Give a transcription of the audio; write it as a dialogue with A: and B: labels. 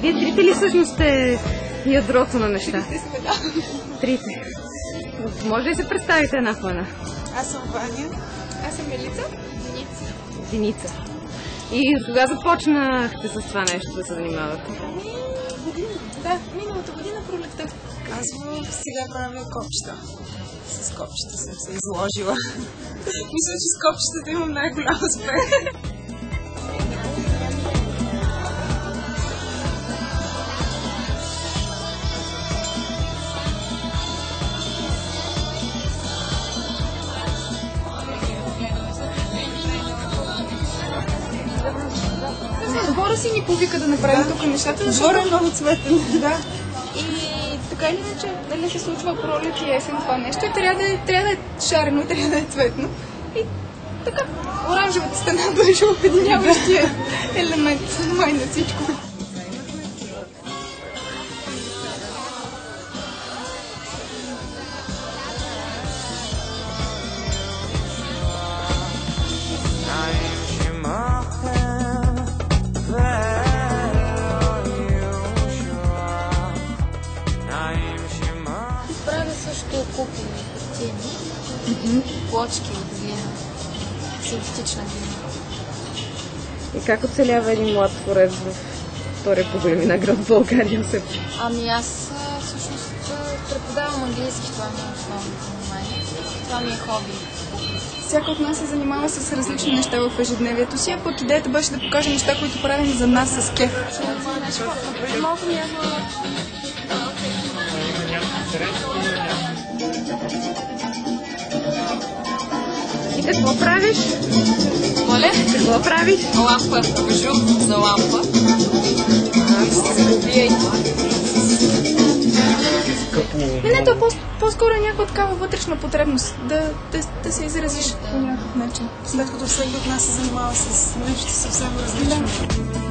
A: Вие трите ли всъщност сте ядрото на неща?
B: Трите сме, да.
A: Трите. Може ли се представите една по една?
B: Аз съм Ваня. Аз съм Елица. Деница.
A: Деница. И кога започнахте с това нещо да се занимавате?
B: Да, миналата година пролетта. Аз сега правя копчета. С копчета съм се изложила. Мисля, че с копчетата имам най-голям успех. Двора си ни повика да направим тук нещата, защото е много цветен. Да. И така или иначе, дали се случва пролет и есен това нещо, и трябва да е шарено, и трябва да е цветно. И така, оранжевата стена беше обединяващия елемент май на всичко.
C: Също купим картини, плочки от глина, синтетична глина.
A: И как оцелява един млад творец в втория по големина град в България?
C: Ами аз всъщност преподавам английски, това ми е основното занимание. Това ми е хоби.
B: Всяка от нас се занимава с различни неща в ежедневието си, а пък идеята беше да покажем неща, които правим за нас с кеф.
C: Малко ми е
A: И какво правиш?
C: Моля?
A: Какво правиш?
C: Лампа. Кажу за лампа.
B: Не, то по-скоро е някаква такава вътрешна потребност да се изразиш по някакъв начин. След като всеки от нас се занимава с нещо съвсем различно. Да.